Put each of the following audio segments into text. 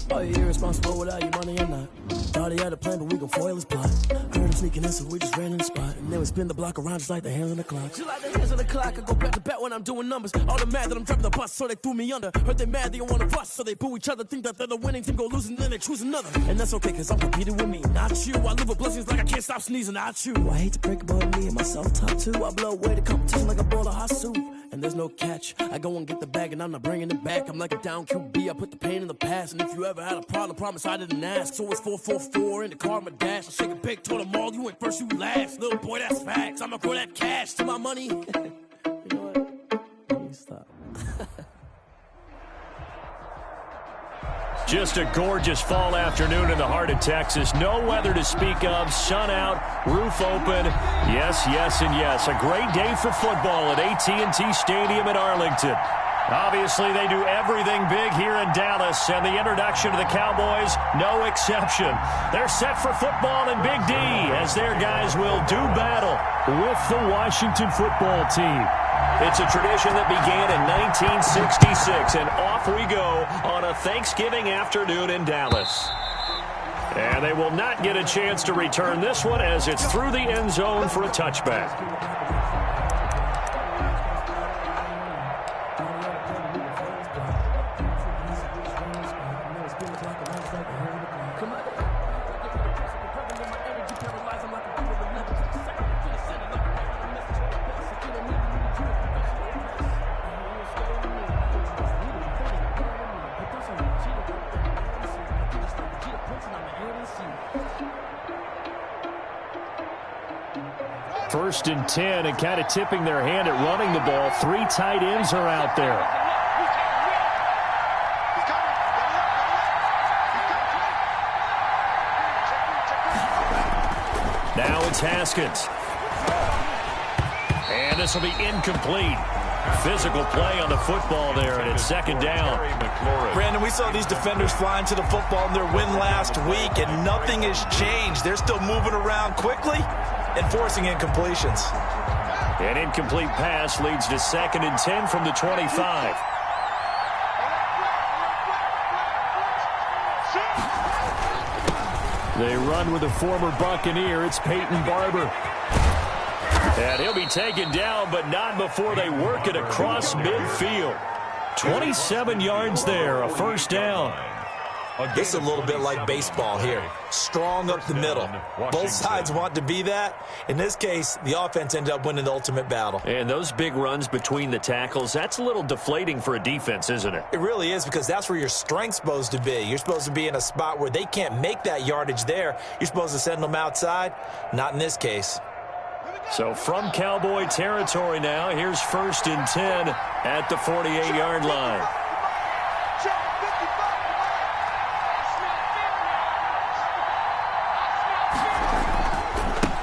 Are you irresponsible without your money or not? Thought he had a plan, but we gon' foil his plot. Heard him sneaking in, so we just ran in the spot. And then we spin the block around just like the hands on the clock. Just like the hands on the clock, I go back to back when I'm doing numbers. All the mad that I'm driving the bus, so they threw me under. Heard they mad, they don't wanna bust, so they boo each other. Think that they're the winning team, go losing, then they choose another. And that's okay, cause I'm competing with me, not you. I live with blessings like I can't stop sneezing, not you. I hate to break about me and my self-talk too. I blow away the competition like a bowl of hot soup. And there's no catch. I go and get the bag and I'm not bringing it back. I'm like a down QB, I put the pain in the past. And if you ever had a problem, promise I didn't ask. So it's 444 in the car, my dash. I shake a big, told them all, you ain't first, you last. Little boy, that's facts. I'ma grow that cash to my money. You know what? Let me stop. Just a gorgeous fall afternoon in the heart of Texas. No weather to speak of. Sun out, roof open. Yes, yes, and yes. A great day for football at AT&T Stadium in Arlington. Obviously, they do everything big here in Dallas, and the introduction of the Cowboys, no exception. They're set for football in Big D, as their guys will do battle with the Washington football team. It's a tradition that began in 1966, and off we go on a Thanksgiving afternoon in Dallas. And they will not get a chance to return this one as it's through the end zone for a touchback. First and 10, and kind of tipping their hand at running the ball. 3 tight ends are out there. Now it's Haskins. And this will be incomplete. Physical play on the football there, and it's second down. Brandon, we saw these defenders flying to the football in their win last week, and nothing has changed. They're still moving around quickly and forcing incompletions. An incomplete pass leads to second and 10 from the 25. They run with a former Buccaneer. It's Peyton Barber. And he'll be taken down, but not before they work it across midfield. 27 yards there, a first down. It's a little bit like baseball here. Strong up the middle. Both sides want to be that. In this case, the offense ended up winning the ultimate battle. And those big runs between the tackles, that's a little deflating for a defense, isn't it? It really is, because that's where your strength's supposed to be. You're supposed to be in a spot where they can't make that yardage there. You're supposed to send them outside. Not in this case. So from Cowboy territory now, here's first and 10 at the 48-yard line.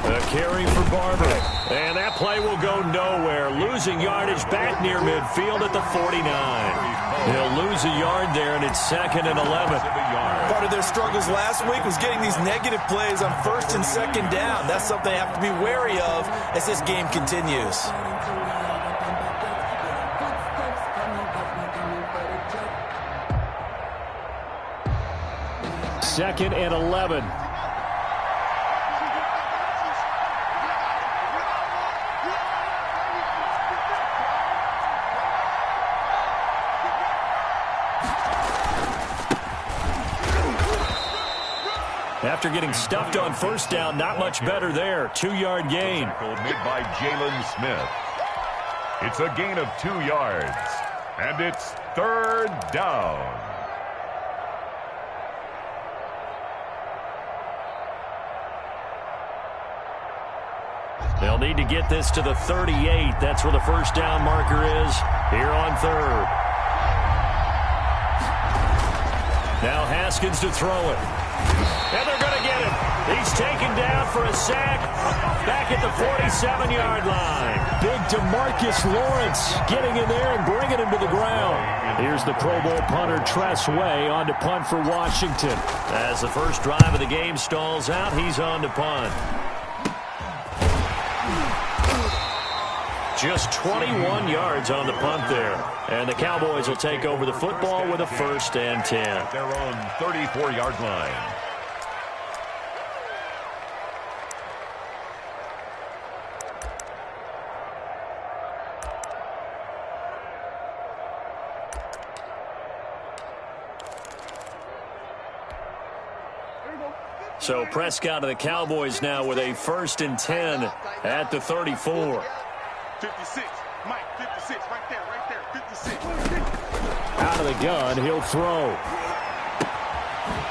A carry for Barber. And that play will go nowhere. Losing yardage back near midfield at the 49. He'll lose a yard there, and it's second and 11. Part of their struggles last week was getting these negative plays on first and second down. That's something they have to be wary of as this game continues. Second and 11. After getting stuffed on first down, not much better there. 2-yard gain. Made by Jalen Smith. It's a gain of 2 yards. And it's third down. They'll need to get this to the 38. That's where the first down marker is here on third. Now Haskins to throw it. And they're going to get him. He's taken down for a sack back at the 47-yard line. Big DeMarcus Lawrence getting in there and bringing him to the ground. Here's the Pro Bowl punter Tress Way on to punt for Washington. As the first drive of the game stalls out, he's on to punt. Just 21 yards on the punt there. And the Cowboys will take over the football with a 1st and 10. Their own 34-yard line. So Prescott of the Cowboys now with a 1st and 10 at the 34. 56, Mike, 56, right there, 56. Out of the gun, he'll throw.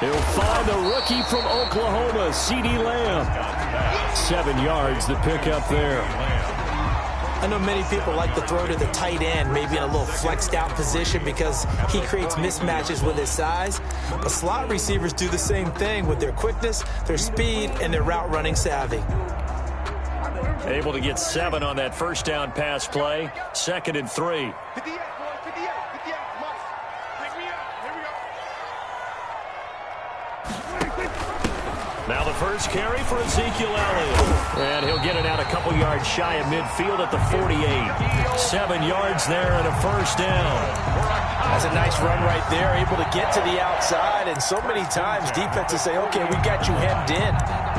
He'll find the rookie from Oklahoma, CeeDee Lamb. 7 yards, the pickup there. I know many people like to throw to the tight end, maybe in a little flexed out position because he creates mismatches with his size. But slot receivers do the same thing with their quickness, their speed, and their route running savvy. Able to get 7 on that 1st down pass play. 2nd and 3. 58, boy, 58, Mike. Pick me up, here we go. Now the first carry for Ezekiel Elliott. And he'll get it out a couple yards shy of midfield at the 48. 7 yards there and a 1st down. That's a nice run right there, able to get to the outside. And so many times defenses say, okay, we got you hemmed in.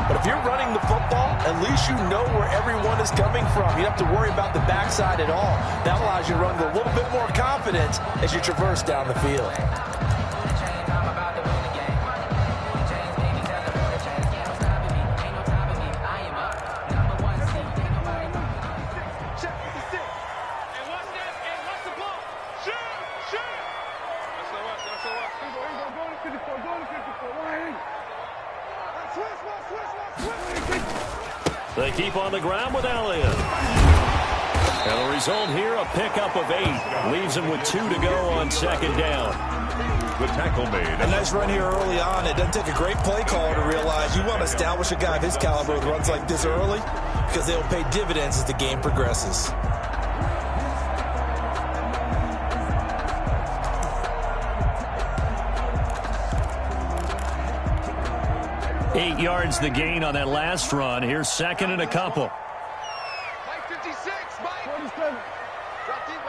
But if you're running the football, at least you know where everyone is coming from. You don't have to worry about the backside at all. That allows you to run with a little bit more confidence as you traverse down the field. They keep on the ground with Elliott. And the result here, a pickup of 8. Leaves him with 2 to go on 2nd down. The tackle made. A nice run here early on. It doesn't take a great play caller to realize you want to establish a guy of his caliber with runs like this early because they'll pay dividends as the game progresses. Eight yards the gain on that last run. Here's 2nd and a couple. Mike, 56, Mike. 47. Drop deep,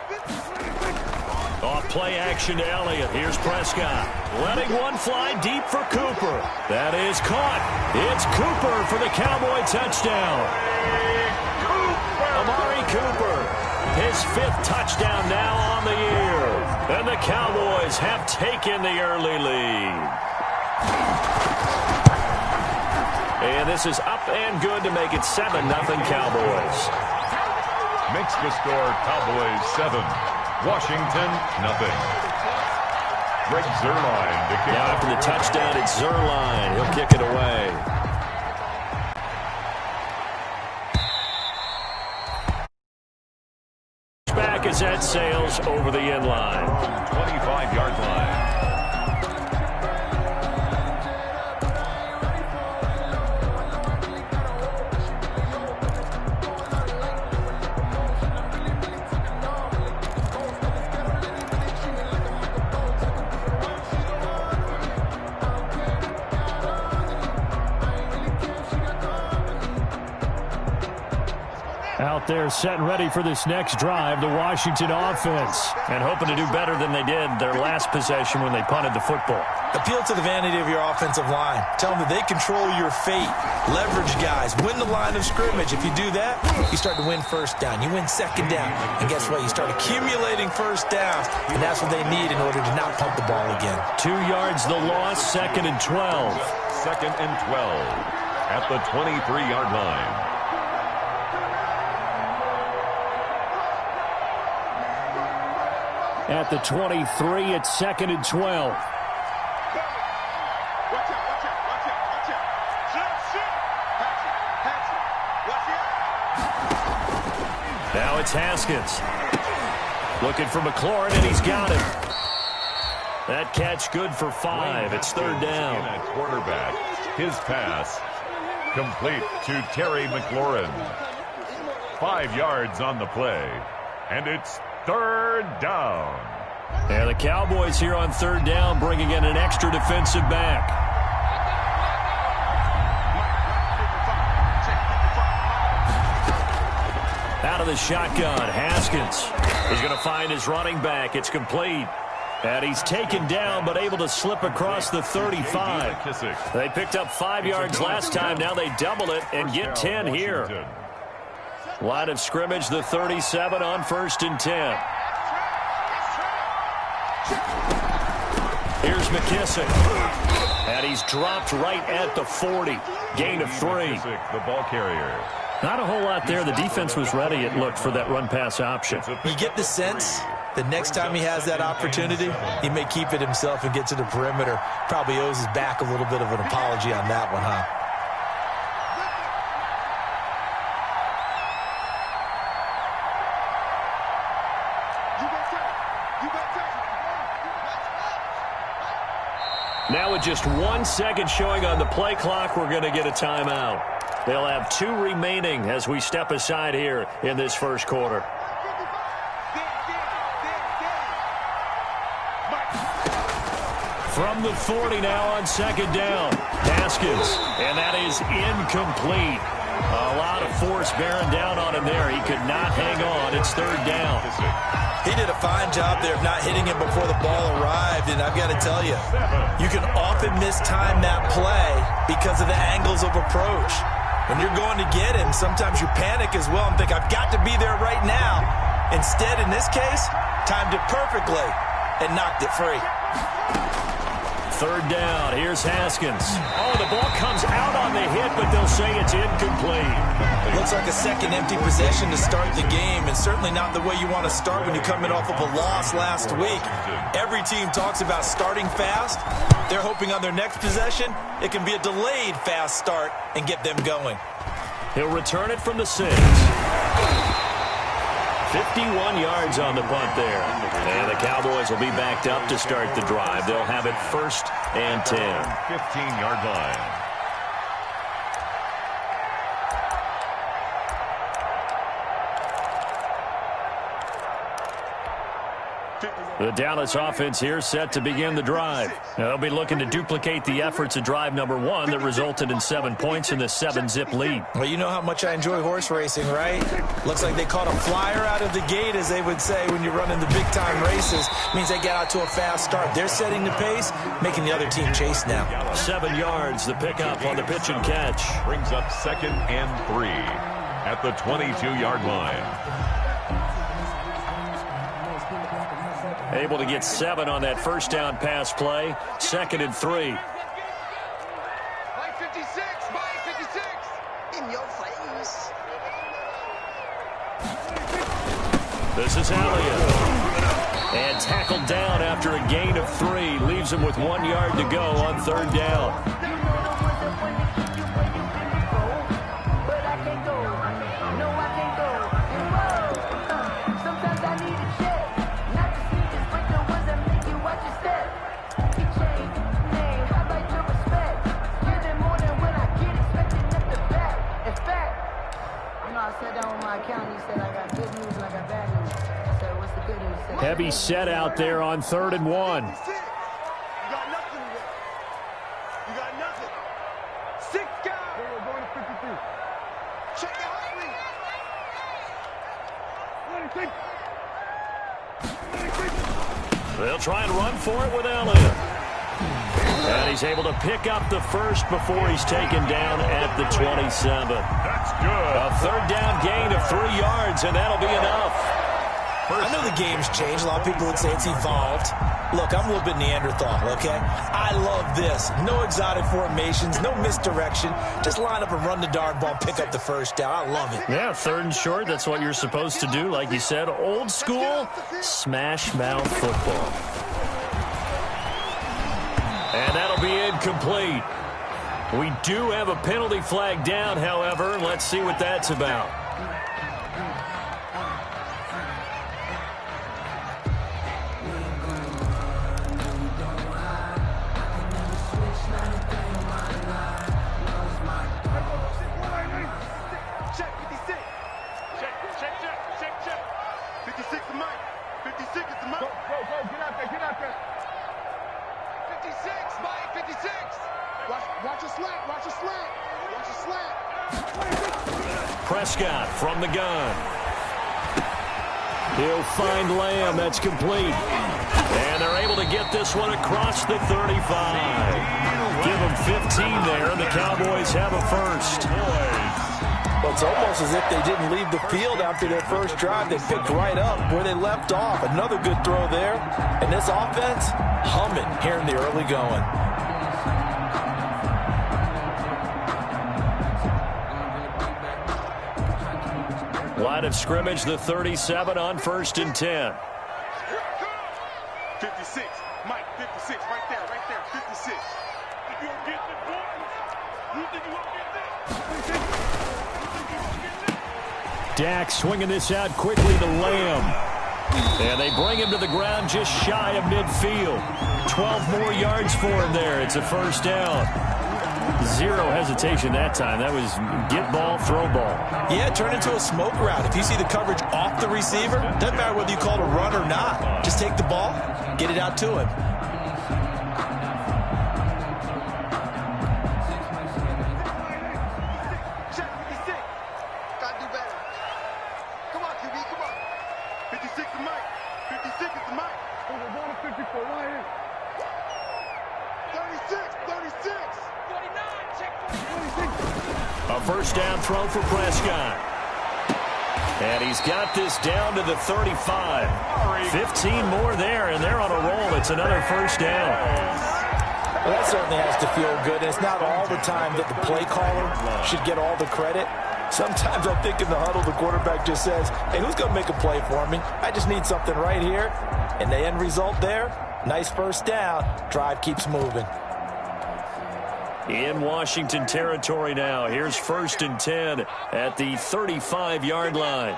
56. Off play action to Elliott. Here's Prescott. Letting one fly deep for Cooper. That is caught. It's Cooper for the Cowboy touchdown. Amari Cooper. His 5th touchdown now on the year. And the Cowboys have taken the early lead. And this is up and good to make it 7-0 Cowboys. Makes the score Cowboys 7. Washington, nothing. Greg Zuerlein to kick Now off. after the touchdown, it's Zuerlein. He'll kick it away. Back as that sails over the end line. 25-yard line. Out there set and ready for this next drive, the Washington offense. And hoping to do better than they did their last possession when they punted the football. Appeal to the vanity of your offensive line. Tell them that they control your fate. Leverage guys. Win the line of scrimmage. If you do that, you start to win 1st down. You win 2nd down. And guess what? You start accumulating 1st downs. And that's what they need in order to not punt the ball again. 2 yards the loss, 2nd and 12. 2nd and 12 at the 23-yard line. At the 23, it's 2nd and 12. Watch out, watch out, watch out, watch out. Shoot. Watch out. Now it's Haskins. Looking for McLaurin, and he's got him. That catch good for 5. It's 3rd down. At quarterback, his pass complete to Terry McLaurin. 5 yards on the play, and it's 3rd down. And the Cowboys here on 3rd down, bringing in an extra defensive back. Out of the shotgun, Haskins is going to find his running back. It's complete. And he's taken down, but able to slip across the 35. They picked up 5 yards last time. Now they double it and get 10 here. Line of scrimmage, the 37 on 1st and 10. Here's McKissick. And he's dropped right at the 40. Gain of 3. The ball carrier. Not a whole lot there. The defense was ready, it looked, for that run-pass option. You get the sense the next time he has that opportunity, he may keep it himself and get to the perimeter. Probably owes his back a little bit of an apology on that one, huh? Now with just 1 second showing on the play clock, we're going to get a timeout. They'll have 2 remaining as we step aside here in this first quarter. From the 40 now on 2nd down. Haskins, and that is incomplete. A lot of force bearing down on him there. He could not hang on. It's 3rd down. He did a fine job there of not hitting him before the ball arrived, and I've got to tell you, you can often mistime that play because of the angles of approach. When you're going to get him, sometimes you panic as well and think, I've got to be there right now. Instead, in this case, timed it perfectly and knocked it free. 3rd down. Here's Haskins. Oh, the ball comes out on the hit, but they'll say it's incomplete. It looks like a second empty possession to start the game, and certainly not the way you want to start when you're coming off of a loss last week. Every team talks about starting fast. They're hoping on their next possession, it can be a delayed fast start and get them going. He'll return it from the 6. 51 yards on the punt there. And the Cowboys will be backed up to start the drive. They'll have it 1st and 10. 15-yard line. The Dallas offense here set to begin the drive. Now they'll be looking to duplicate the efforts of drive number 1 that resulted in 7 points in the 7-zip lead. Well, you know how much I enjoy horse racing, right? Looks like they caught a flyer out of the gate, as they would say when you're running the big-time races. Means they get out to a fast start. They're setting the pace, making the other team chase now. 7 yards, the pickup on the pitch and catch. Brings up 2nd and 3 at the 22-yard line. Able to get 7 on that 1st down pass play. 2nd and 3. Mike 56, Mike 56. In your face. This is Elliott. And tackled down after a gain of 3. Leaves him with 1 yard to go on 3rd down. Heavy set out there on 3rd and 1. You got nothing today. You got nothing. 6 guys. We're going to 53. Check the hot They'll try and run for it with Elliott. And he's able to pick up the 1st before he's taken down at the 27. That's good. A 3rd down gain of 3 yards, and that'll be enough. I know the game's changed. A lot of people would say it's evolved. Look, I'm a little bit Neanderthal, okay? I love this. No exotic formations, no misdirection. Just line up and run the darn ball, pick up the 1st down. I love it. Yeah, 3rd and short, that's what you're supposed to do. Like you said, old school, smash mouth football. And that'll be incomplete. We do have a penalty flag down, however. Let's see what that's about. Prescott from the gun. He'll find Lamb. That's complete. And they're able to get this one across the 35. Give them 15 there, and the Cowboys have a first. Well, it's almost as if they didn't leave the field after their first drive. They picked right up where they left off. Another good throw there. And this offense, humming here in the early going. Line of scrimmage, the 37 on 1st and 10. 56. Mike, 56. Right there, 56. If you don't get this, boy, you think you won't get this? Dak swinging this out quickly to Lamb. And they bring him to the ground just shy of midfield. 12 more yards for him there. It's a first down. Zero hesitation that time. That was get ball, throw ball. Yeah, turn into a smoke route. If you see the coverage off the receiver, doesn't matter whether you call it a run or not. Just take the ball, get it out to him. Check 56. Gotta do better. Come on, QB, come on. 56 is Mike. 56 is the Mike. We're going to 54 right here. 36, 36. 49, check 46. A first down throw for Prescott. And he's got this down to the 35. 15 more there, and they're on a roll. It's another first down. Well, that certainly has to feel good. And it's not all the time that the play caller should get all the credit. Sometimes I think in the huddle, the quarterback just says, hey, who's going to make a play for me? I just need something right here. And the end result there, nice first down. Drive keeps moving. In Washington territory now. Here's 1st and 10 at the 35-yard line.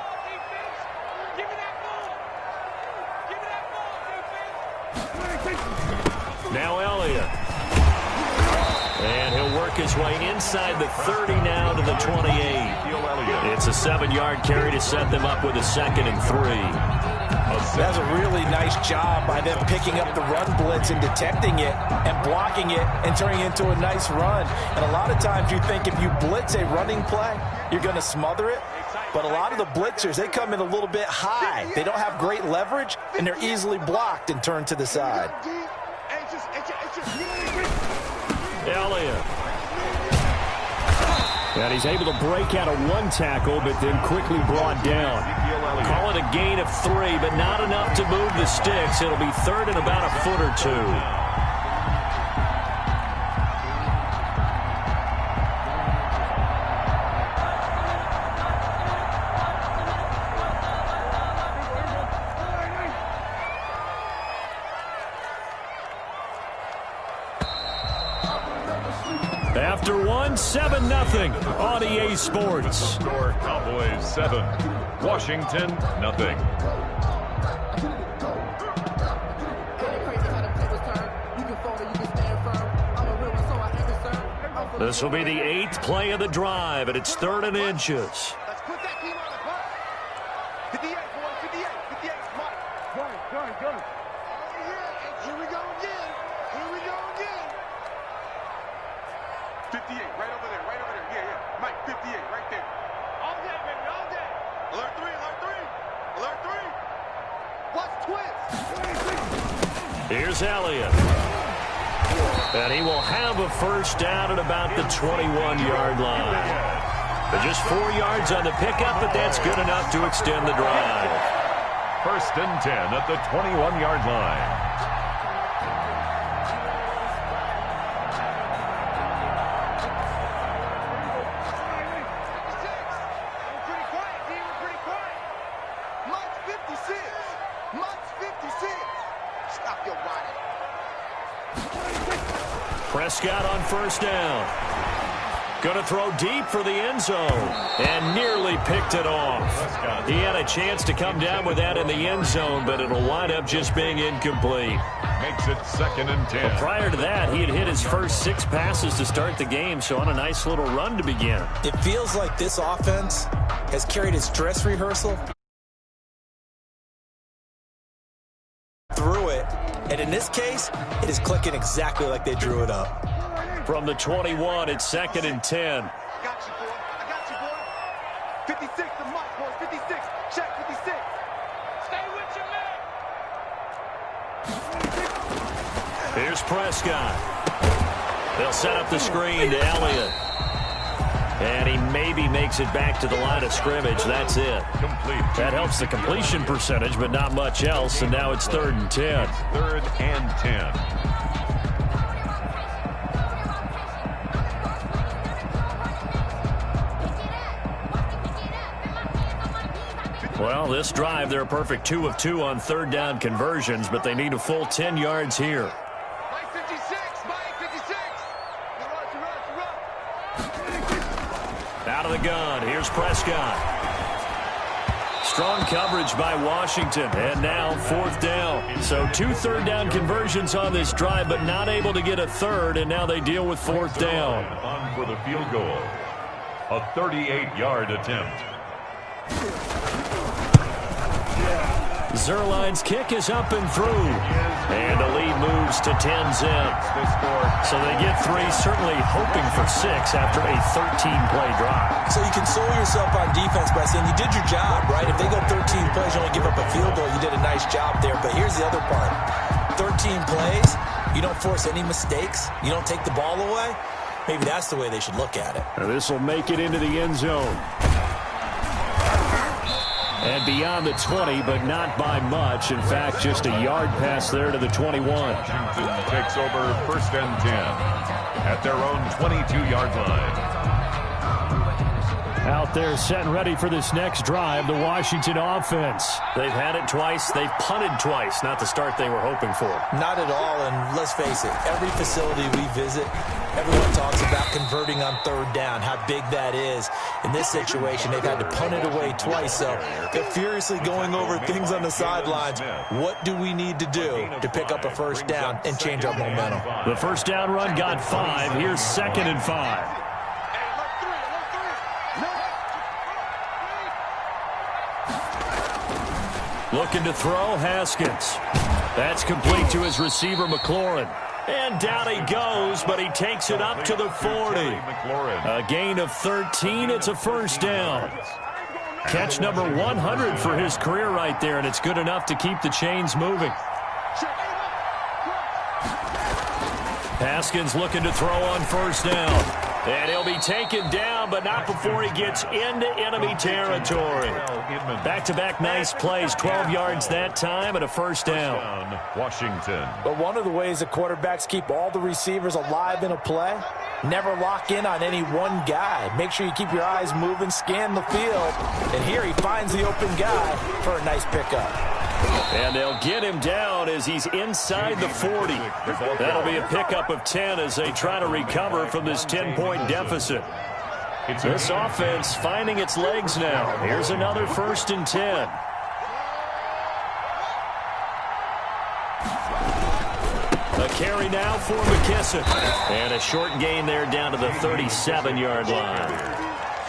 Now Elliott. And he'll work his way inside the 30 now to the 28. It's a 7-yard carry to set them up with a 2nd and 3. That's a really nice job by them picking up the run blitz and detecting it and blocking it and turning it into a nice run. And a lot of times you think if you blitz a running play, you're going to smother it. But a lot of the blitzers, they come in a little bit high. They don't have great leverage, and they're easily blocked and turned to the side. Elliott. And he's able to break out of one tackle, but then quickly brought down. Call it a gain of 3, but not enough to move the sticks. It'll be 3rd and about a foot or 2. After 7-0 on EA Sports. Score Cowboys 7, Washington 0. This will be the 8th play of the drive, and it's 3rd and inches. Let's put that team on the clock. 58, boy, 58, 58, Mike. Go. Here we go again. 58, right over there. Yeah. Mike, 58, right there. All day, baby, all day. Alert 3. Watch twins. Here's Elliott. And he will have a first down at about the 21-yard line. But just 4 yards on the pickup, but that's good enough to extend the drive. 1st and 10 at the 21-yard line. Prescott on first down. Going to throw deep for the end zone. And nearly picked it off. He had a chance to come down with that in the end zone, but it'll wind up just being incomplete. Makes it 2nd and 10. But prior to that, he had hit his first 6 passes to start the game, so on a nice little run to begin. It feels like this offense has carried its dress rehearsal through it. And in this case, it is clicking exactly like they drew it up. From the 21, it's 2nd and 10. I got you, boy. 56 to Mike, boys. 56. Check 56. Here's Prescott. They'll set up the screen to Elliott. And he maybe makes it back to the line of scrimmage. That's it. Complete. That helps the completion percentage, but not much else. And now it's 3rd and 10. 3rd and 10. Well, this drive, they're a perfect 2 of 2 on 3rd down conversions, but they need a full 10 yards here. Mike 56, Mike 56. Out of the gun, here's Prescott. Strong coverage by Washington, and now 4th down. So 2 3rd down conversions on this drive, but not able to get a 3rd, and now they deal with 4th down. On for the field goal. A 38-yard attempt. Zuerlein's kick is up and through. And the lead moves to 10-zip. So they get 3, certainly hoping for 6 after a 13-play drive. So you console yourself on defense by saying you did your job, right? If they go 13 plays, you only give up a field goal, you did a nice job there. But here's the other part. 13 plays, you don't force any mistakes, you don't take the ball away. Maybe that's the way they should look at it. This will make it into the end zone. And beyond the 20, but not by much. In fact, just a yard pass there to the 21. Washington takes over 1st and 10 at their own 22-yard line. Out there set and ready for this next drive, the Washington offense. They've had it twice. They've punted twice. Not the start they were hoping for. Not at all, and let's face it, every facility we visit, everyone talks about converting on 3rd down, how big that is. In this situation, they've had to punt it away twice, so they're furiously going over things on the sidelines. What do we need to do to pick up a 1st down and change our momentum? The 1st down run got 5. Here's 2nd and 5. Looking to throw, Haskins. That's complete to his receiver, McLaurin. And down he goes, but he takes it up to the 40. A gain of 13. It's a 1st down. Catch number 100 for his career right there, and it's good enough to keep the chains moving. Haskins looking to throw on 1st down. And he'll be taken down, but not before he gets into enemy territory. Back-to-back nice plays, 12 yards that time, and a 1st down. Washington. But one of the ways the quarterbacks keep all the receivers alive in a play, never lock in on any one guy. Make sure you keep your eyes moving, scan the field. And here he finds the open guy for a nice pickup. And they'll get him down as he's inside the 40. That'll be a pickup of 10 as they try to recover from this 10-point deficit. This offense finding its legs now. Here's another 1st and 10. A carry now for McKissick. And a short gain there down to the 37-yard line.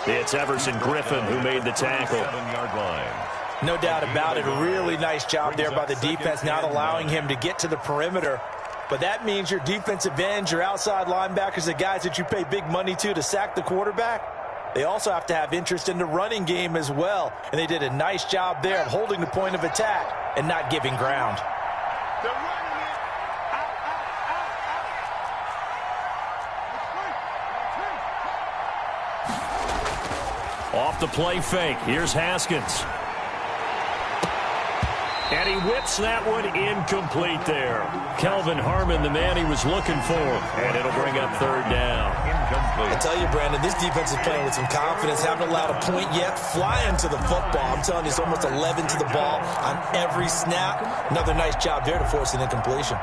It's Everson Griffin who made the tackle. 7-yard line. No doubt about it. A really nice job there by the defense, not allowing him to get to the perimeter. But that means your defensive ends, your outside linebackers, the guys that you pay big money to sack the quarterback, they also have to have interest in the running game as well. And they did a nice job there of holding the point of attack and not giving ground. They're running it. Out. Off the play fake. Here's Haskins. And he whips that one incomplete there. Kelvin Harmon, the man he was looking for. And it'll bring up 3rd down. I tell you, Brandon, this defense is playing with some confidence. Haven't allowed a point yet. Flying to the football. I'm telling you, it's almost 11 to the ball on every snap. Another nice job there to force an incompletion.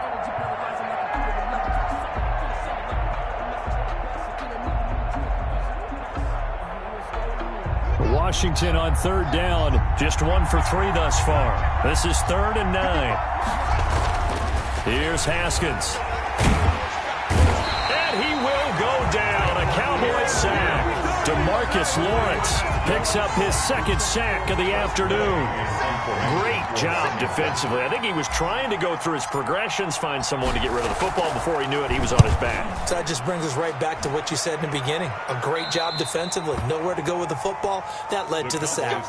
Washington on 3rd down. Just 1 for 3 thus far. This is 3rd and 9. Here's Haskins. And he will go down. A Cowboy sack. DeMarcus Demarcus Lawrence picks up his second sack of the afternoon. Great job defensively. I think he was trying to go through his progressions, find someone to get rid of the football. Before he knew it, he was on his back. So that just brings us right back to what you said in the beginning. A great job defensively. Nowhere to go with the football. That led to the sack.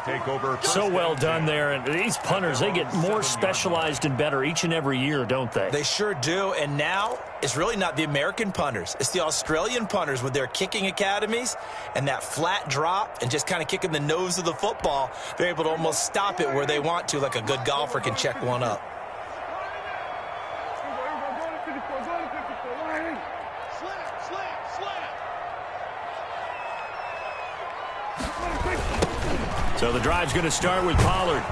So well done there. And these punters, they get more specialized and better each and every year, don't they? They sure do. And now it's really not the American punters. It's the Australian punters with their kicking academies and that flat drop and just kind of kicking the nose of the football. They're able to almost stop it where they want to, like a good golfer can check one up. So the drive's going to start with Pollard.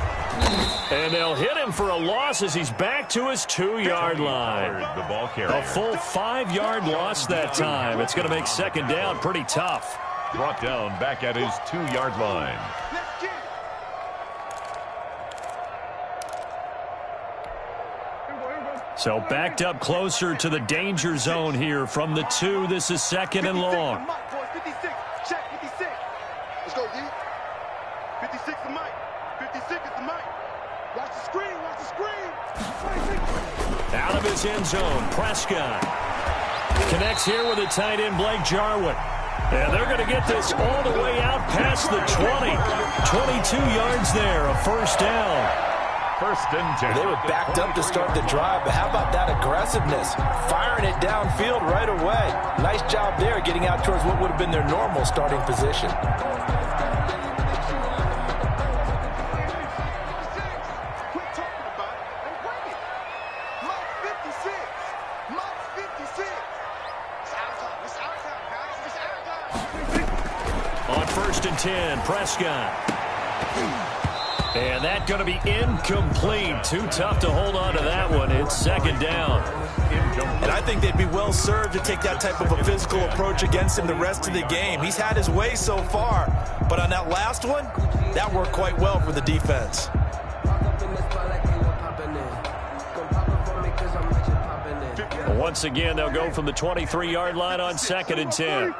And they'll hit him for a loss as he's back to his 2-yard line. The ball carrier. A full 5-yard loss that time. It's going to make second down pretty tough. Brought down back at his 2-yard line. So backed up closer to the danger zone here from the 2. This is second and long. 56, check 56. Let's go, D. 56 is Mike. 56 is the Mike. Watch the screen, watch the screen. Out of his end zone, Prescott connects here with a tight end, Blake Jarwin. And they're going to get this all the way out past the 20. 22 yards there, a first down. First and 10. They were backed up to start the drive, but how about that aggressiveness? Firing it downfield right away. Nice job there getting out towards what would have been their normal starting position. On first and 10, Prescott. And that's going to be incomplete. Too tough to hold on to that one. It's second down. And I think they'd be well served to take that type of a physical approach against him the rest of the game. He's had his way so far, but on that last one, that worked quite well for the defense. Once again, they'll go from the 23-yard line on second and 10.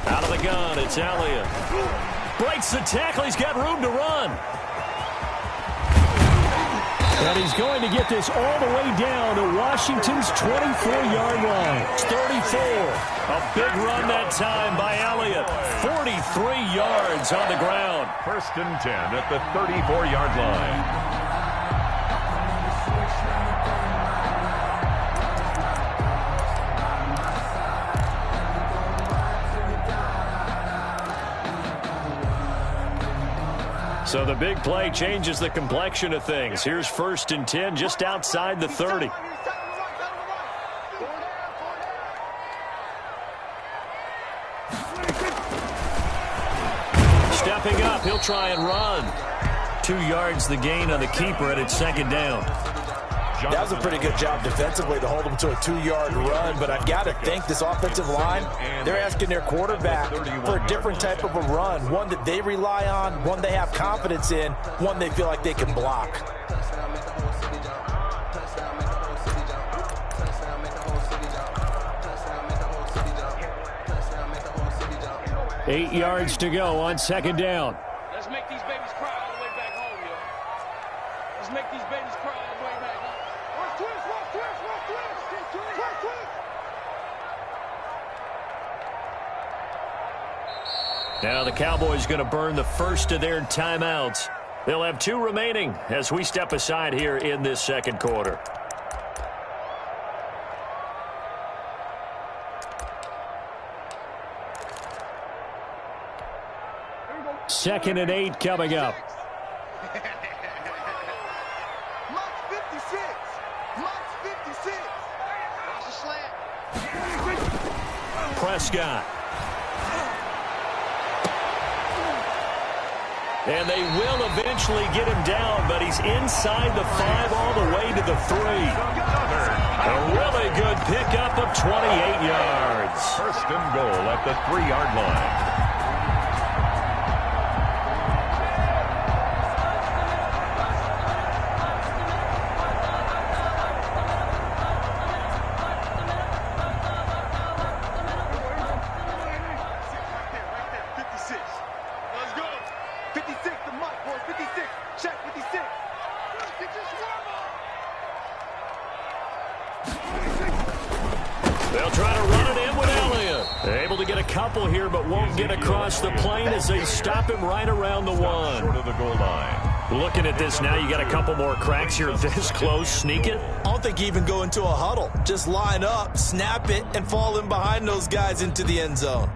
Out of the gun, it's Elliott. Breaks the tackle, he's got room to run. And he's going to get this all the way down to Washington's 24-yard line. It's 34. A big run that time by Elliott. 43 yards on the ground. First and 10 at the 34-yard line. So the big play changes the complexion of things. Here's first and 10 just outside the 30. Stepping up, he'll try and run. 2 yards the gain on the keeper, and it's second down. That was a pretty good job defensively to hold them to a 2-yard run, but I've got to think this offensive line, they're asking their quarterback for a different type of a run, one that they rely on, one they have confidence in, one they feel like they can block. Eight yards to go on second down. Let's make these babies cry all the way back home, yo. Let's make these babies cry all the way back home. Now the Cowboys going to burn the first of their timeouts. They'll have 2 remaining as we step aside here in this second quarter. Second and 8 coming up. Prescott. And they will eventually get him down, but he's inside the 5 all the way to the 3. A really good pickup of 28 yards. First and goal at the 3-yard line. couple here, but won't get across the plane as they stop him right around the 1. Short of the goal line. Looking at this now, you got a couple more cracks here this close. Sneak it. I don't think you even go into a huddle. Just line up, snap it, and fall in behind those guys into the end zone.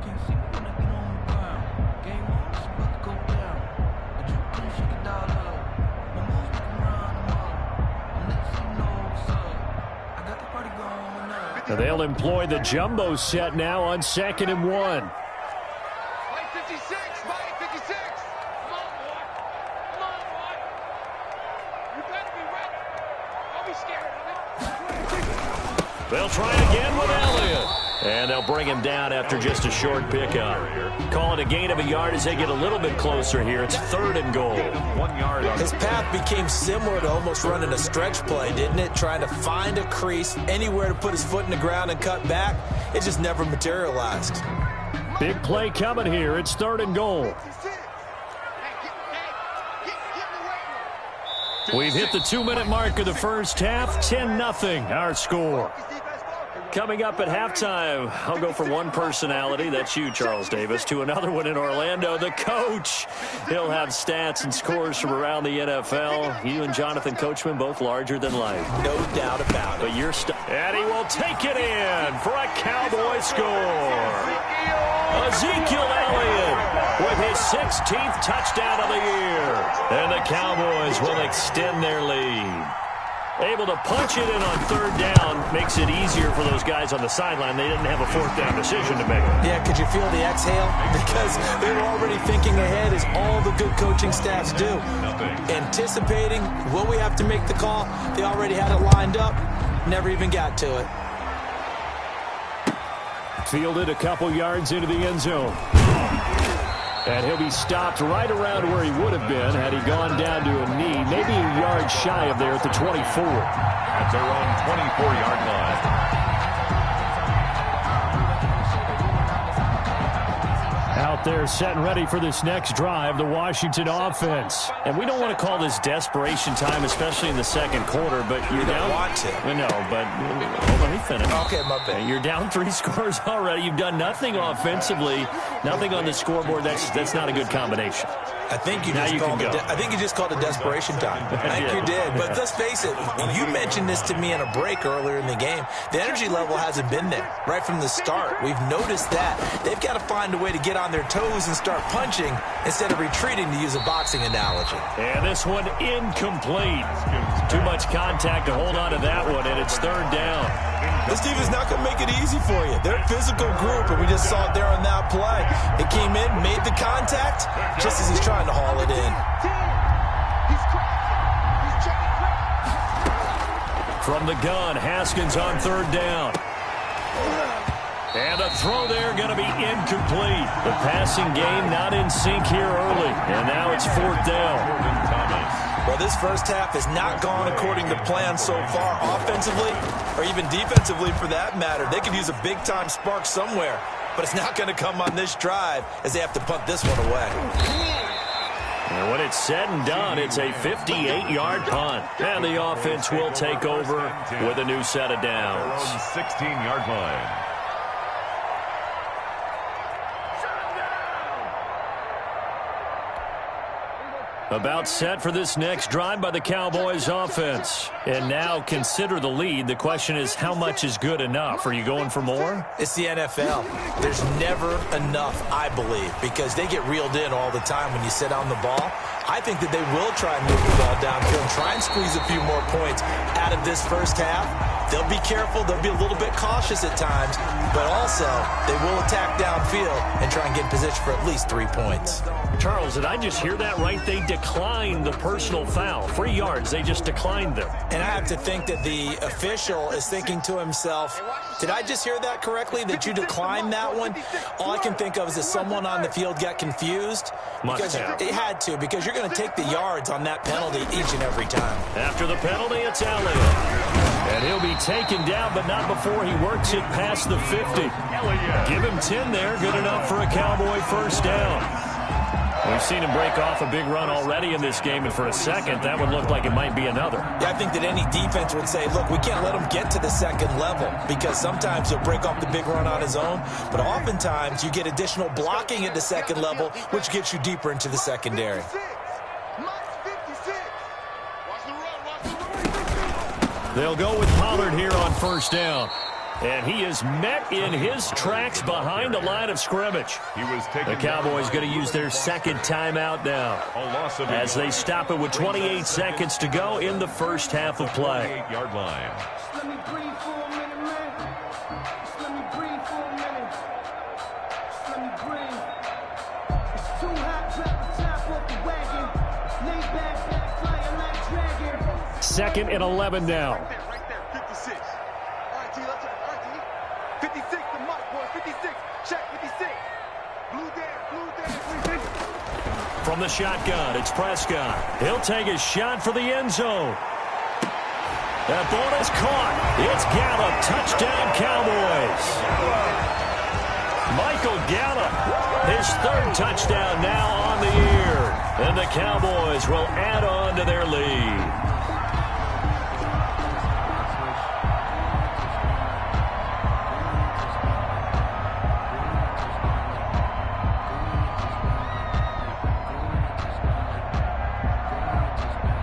They'll employ the jumbo set now on 2nd and 1. Mike 56, Mike 56. Come on, boy. Come on, boy. You better be ready. Don't be scared of it. They'll try again with Elliott. And they'll bring him down after just a short pickup. Call it a gain of a yard as they get a little bit closer here. It's 3rd and goal. 1 yard on His path became similar to almost running a stretch play, didn't it? Trying to find a crease, anywhere to put his foot in the ground and cut back. It just never materialized. Big play coming here. It's 3rd and goal. We've hit the 2-minute mark of the first half. 10-0 our score. Coming up at halftime, I'll go from one personality, that's you, Charles Davis, to another one in Orlando, the coach. He'll have stats and scores from around the NFL. You and Jonathan Coachman both larger than life. No doubt about it. But you're and he will take it in for a Cowboy score. Ezekiel Elliott with his 16th touchdown of the year. And the Cowboys will extend their lead. Able to punch it in on 3rd down makes it easier for those guys on the sideline. They didn't have a 4th down decision to make. Yeah, could you feel the exhale? Because they were already thinking ahead, as all the good coaching staffs do. Anticipating, will we have to make the call? They already had it lined up. Never even got to it. Fielded a couple yards into the end zone. And he'll be stopped right around where he would have been had he gone down to a knee, maybe a yard shy of there at the 24. At their own 24-yard line. Out there set and ready for this next drive, the Washington offense. And we don't want to call this desperation time, especially in the 2nd quarter, but you're down. Want to. No, but hold on, let me finish. Okay, my bad. You're down 3 scores already. You've done nothing offensively, nothing on the scoreboard. That's not a good combination. I think you just called it desperation time. I think you did. But let's face it, you mentioned this to me in a break earlier in the game. The energy level hasn't been there right from the start. We've noticed that. They've got to find a way to get on their toes and start punching instead of retreating, to use a boxing analogy. And this one incomplete. Too much contact to hold on to that one, and it's 3rd down. This team is not going to make it easy for you. They're a physical group, and we just saw it there on that play. It came in, made the contact, just as he's trying to haul it in. From the gun, Haskins on 3rd down. And a throw there going to be incomplete. The passing game not in sync here early, and now it's 4th down. Well, this first half has not gone according to plan so far, offensively or even defensively for that matter. They could use a big-time spark somewhere, but it's not going to come on this drive as they have to punt this one away. And when it's said and done, it's a 58-yard punt. And the offense will take over with a new set of downs. 16-yard line. About set for this next drive by the Cowboys offense. And now consider the lead. The question is, how much is good enough? Are you going for more? It's the NFL. There's never enough, I believe, because they get reeled in all the time when you sit on the ball. I think that they will try and move the ball downfield and try and squeeze a few more points out of this first half. They'll be careful. They'll be a little bit cautious at times, but also they will attack downfield and try and get in position for at least 3 points. Charles, did I just hear that right? They declined the personal foul. 3 yards, they just declined them. And I have to think that the official is thinking to himself, did I just hear that correctly, that you declined that one? All I can think of is that someone on the field got confused. Because it had to, because you're going to take the yards on that penalty each and every time. After the penalty, it's Elliott. And he'll be taken down, but not before he works it past the 50. Give him 10 there, good enough for a Cowboy first down. We've seen him break off a big run already in this game, and for a second, that would look like it might be another. Yeah, I think that any defense would say, look, we can't let him get to the second level, because sometimes he'll break off the big run on his own, but oftentimes you get additional blocking at the second level, which gets you deeper into the secondary. They'll go with Pollard here on first down. And he is met in his tracks behind the line of scrimmage. The Cowboys going to use their second timeout now as they stop it with 28 seconds to go in the first half of play. 8-yard line. Let me breathe for a minute, man. Just let me breathe for a minute. Just let me breathe. It's too hot, drop the top off the wagon. Lay back, flying like dragon. Second and 11 now. Right there, 56. All right, T, let's turn. All right, T. 56, the mark, boy. 56. Check, 56. Blue down. From the shotgun, it's Prescott. He'll take a shot for the end zone. That ball is caught. It's Gallup. Touchdown, Cowboys. Michael Gallup, his third touchdown now on the year. And the Cowboys will add on to their lead.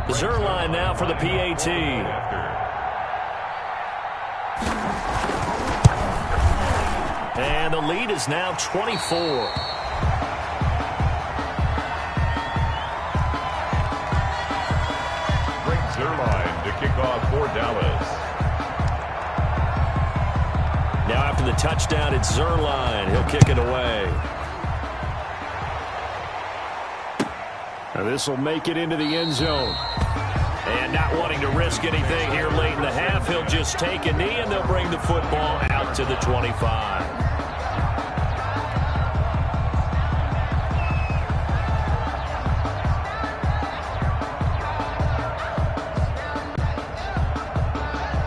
Zerline now for the PAT. And the lead is now 24. Great Zerline to kick off for Dallas. Now after the touchdown, it's Zerline. He'll kick it away. Now this will make it into the end zone. And not wanting to risk anything here late in the half, he'll just take a knee, and they'll bring the football out to the 25.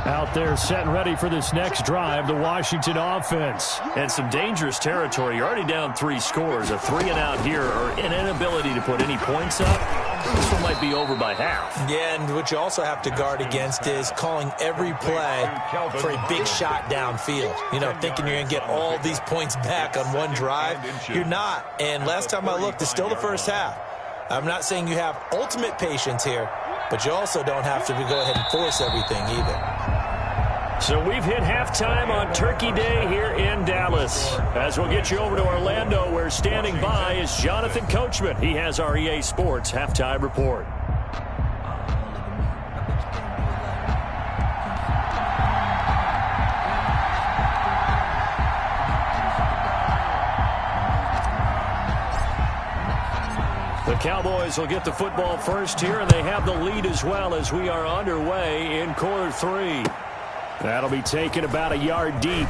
Out there set and ready for this next drive, the Washington offense. And some dangerous territory. You're already down 3 scores. A 3-and-out here, or an inability to put any points up. This one might be over by half. Yeah, and what you also have to guard against is calling every play for a big shot downfield. You know, thinking you're going to get all these points back on one drive. You're not. And last time I looked, it's still the first half. I'm not saying you have ultimate patience here, but you also don't have to go ahead and force everything either. So we've hit halftime on Turkey Day here in Dallas. As we'll get you over to Orlando, where standing by is Jonathan Coachman. He has our EA Sports halftime report. The Cowboys will get the football first here, and they have the lead as well as we are underway in quarter 3. That'll be taken about a yard deep.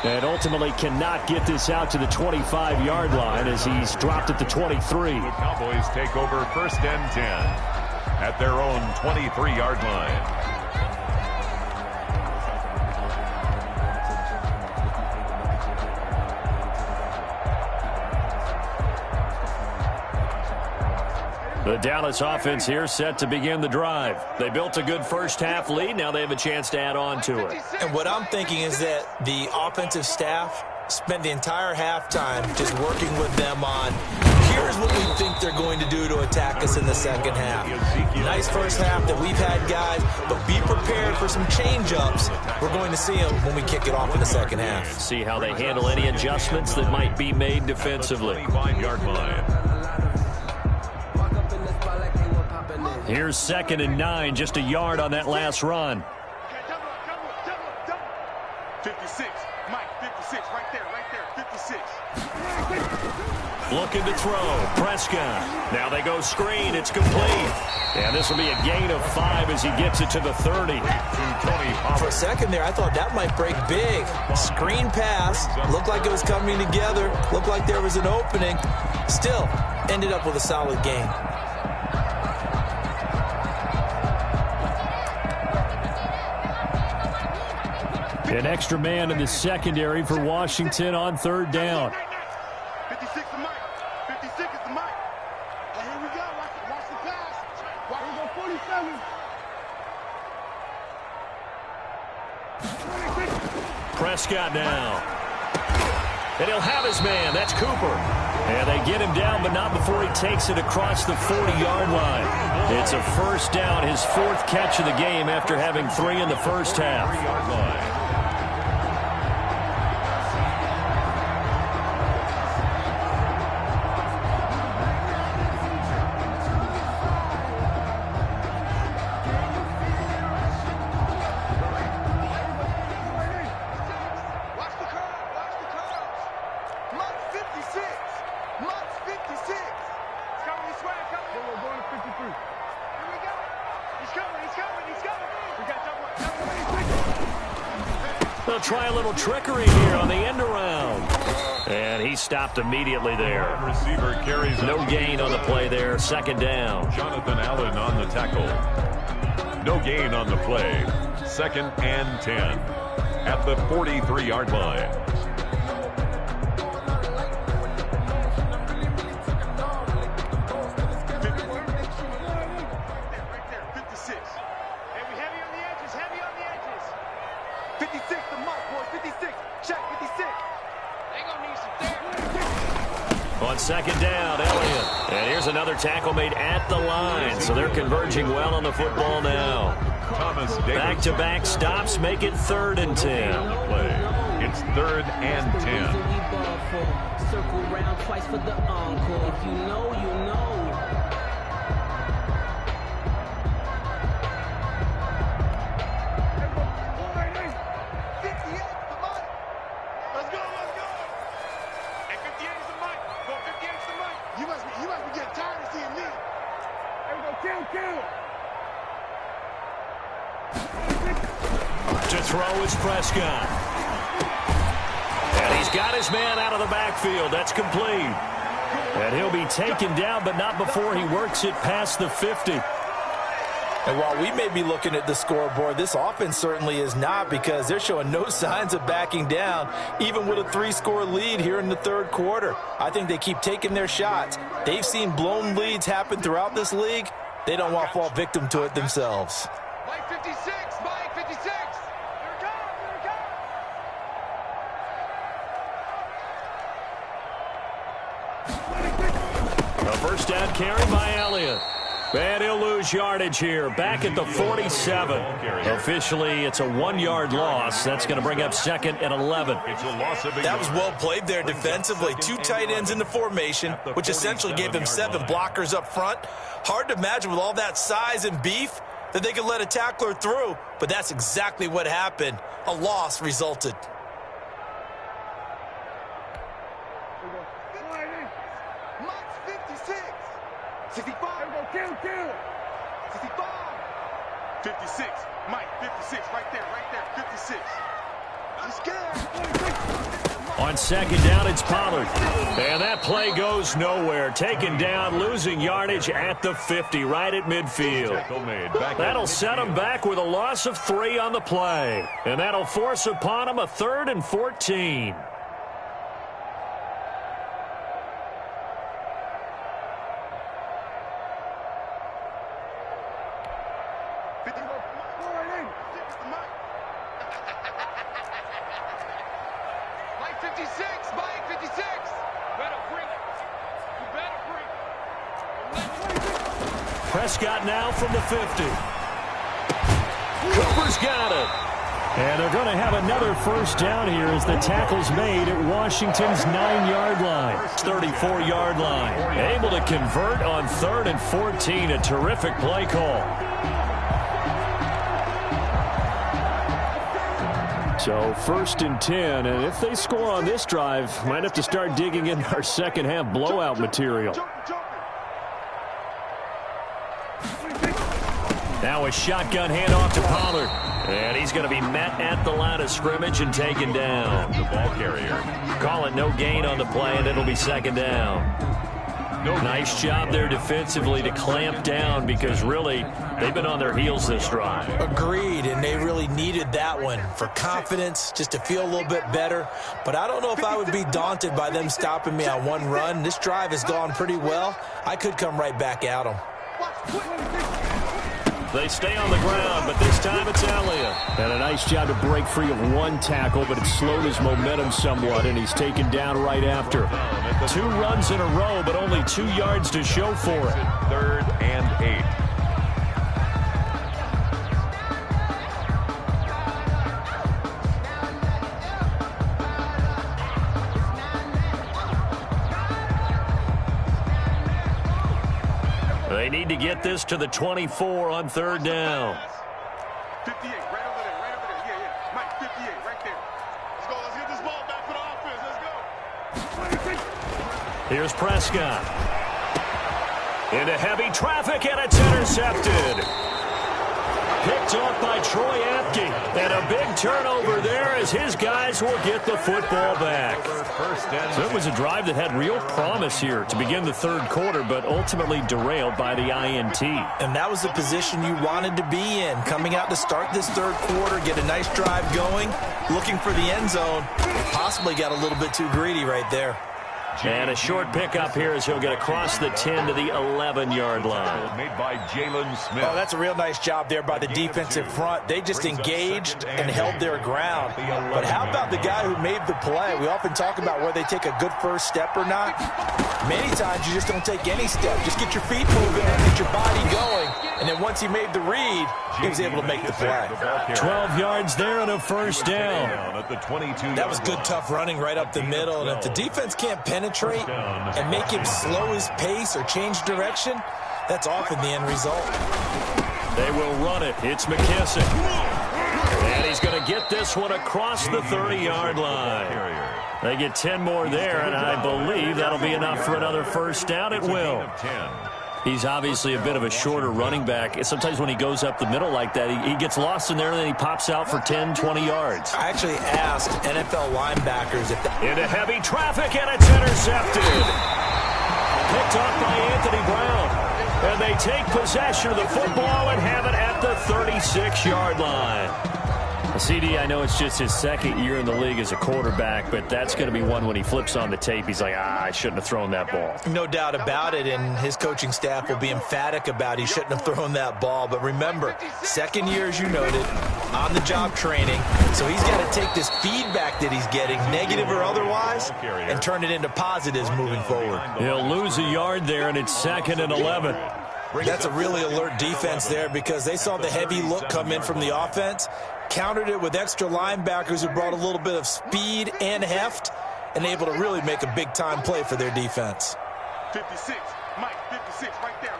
And ultimately cannot get this out to the 25-yard line as he's dropped at the 23. The Cowboys take over first and 10 at their own 23-yard line. The Dallas offense here set to begin the drive. They built a good first-half lead. Now they have a chance to add on to it. And what I'm thinking is that the offensive staff spent the entire halftime just working with them on, here's what we think they're going to do to attack us in the second half. Nice first half that we've had, guys, but be prepared for some change-ups. We're going to see them when we kick it off in the second half. See how they handle any adjustments that might be made defensively. 25-yard line. Here's 2nd and 9, just a yard on that last run. 56, Mike, 56, right there, 56. Looking to throw, Prescott. Now they go screen, it's complete. And this will be a gain of 5 as he gets it to the 30. For a second there, I thought that might break big. Screen pass, looked like it was coming together, looked like there was an opening. Still, ended up with a solid gain. An extra man in the secondary for Washington on 3rd down. 56 Prescott now. And he'll have his man. That's Cooper. And they get him down, but not before he takes it across the 40-yard line. It's a first down, his 4th catch of the game after having 3 in the first half. They'll try a little trickery here on the end around. And he stopped immediately there. Receiver carries no gain on the play there. 2nd down. Jonathan Allen on the tackle. No gain on the play. 2nd and 10 at the 43-yard line. On 2nd down, Elliott. And here's another tackle made at the line. So they're converging well on the football now. Back-to-back stops make it 3rd and 10. It's 3rd and 10. Circle round twice for the encore. If you know, you know. To throw is Prescott. And he's got his man out of the backfield. That's complete. And he'll be taken down, but not before he works it past the 50. And while we may be looking at the scoreboard, this offense certainly is not, because they're showing no signs of backing down, even with a 3-score lead here in the 3rd quarter. I think they keep taking their shots. They've seen blown leads happen throughout this league. They don't want to fall victim to it themselves. Mike 56, Mike 56. Here it comes, here it comes. A first down carry by Elliott. And he'll lose yardage here. Back at the 47. Officially, it's a 1-yard loss. That's going to bring up 2nd and 11. That was well played there defensively. 2 tight ends in the formation, which essentially gave them 7 blockers up front. Hard to imagine with all that size and beef that they could let a tackler through, but that's exactly what happened. A loss resulted. Mike's 56. 65. 65. 56. Mike, 56. Right there, 56. He's scared. On 2nd down, it's Pollard. And that play goes nowhere. Taken down, losing yardage at the 50, right at midfield. That'll set him back with a loss of 3 on the play. And that'll force upon him a 3rd and 14. Mike 56, Mike 56. Better bring it. You better bring it. Prescott now from the 50. Cooper's got it. And they're going to have another first down here as the tackle's made at Washington's 9-yard line. 34-yard line. Able to convert on 3rd and 14. A terrific play call. So 1st and 10, and if they score on this drive, might have to start digging in our second half blowout material. Now a shotgun handoff to Pollard. And he's going to be met at the line of scrimmage and taken down. The ball carrier. Call it no gain on the play, and it'll be 2nd down. Nice job there defensively to clamp down, because really they've been on their heels this drive. Agreed, and they really needed that one for confidence, just to feel a little bit better. But I don't know if I would be daunted by them stopping me on one run. This drive has gone pretty well. I could come right back at them. They stay on the ground, but this time it's Elliott. And a nice job to break free of one tackle, but it slowed his momentum somewhat, and he's taken down right after. 2 runs in a row, but only 2 yards to show for it. 3rd and 8. They need to get this to the 24 on 3rd down. 58, right over there, right over there. Yeah. Mike, 58, right there. Let's go. Let's get this ball back for the offense. Let's go. Here's Prescott. Into heavy traffic, and it's intercepted. Picked off by Troy Apke. And a big turnover there as his guys will get the football back. So it was a drive that had real promise here to begin the 3rd quarter, but ultimately derailed by the INT. And that was the position you wanted to be in. Coming out to start this 3rd quarter, get a nice drive going, looking for the end zone. Possibly got a little bit too greedy right there. And a short pickup here as he'll get across the 10 to the 11-yard line. Made by Jalen Smith. Oh, that's a real nice job there by the defensive front. They just engaged and held their ground. But how about the guy who made the play? We often talk about whether they take a good first step or not. Many times you just don't take any step. Just get your feet moving and get your body going. And then once he made the read, he was able to make the play. 12 yards there and a first down. At the 22. That was good, tough running right up the middle. And if the defense can't penetrate and make him slow his pace or change direction, that's often the end result. They will run it. It's McKissick. And he's going to get this one across the 30-yard line. They get 10 more there, and I believe that'll be enough for another first down. It will. He's obviously a bit of a shorter running back. Sometimes when he goes up the middle like that, he gets lost in there, and then he pops out for 10, 20 yards. I actually asked NFL linebackers if into heavy traffic, and it's intercepted. Picked off by Anthony Brown. And they take possession of the football and have it at the 36-yard line. CD, I know it's just his 2nd year in the league as a quarterback, but that's going to be one when he flips on the tape. He's like, I shouldn't have thrown that ball. No doubt about it, and his coaching staff will be emphatic about he shouldn't have thrown that ball. But remember, 2nd year, as you noted, on-the-job training, so he's got to take this feedback that he's getting, negative or otherwise, and turn it into positives moving forward. He'll lose a yard there, and it's 2nd and 11. That's a really alert defense there because they saw the heavy look come in from the offense, countered it with extra linebackers who brought a little bit of speed and heft, and able to really make a big-time play for their defense. 56, Mike, 56, right there,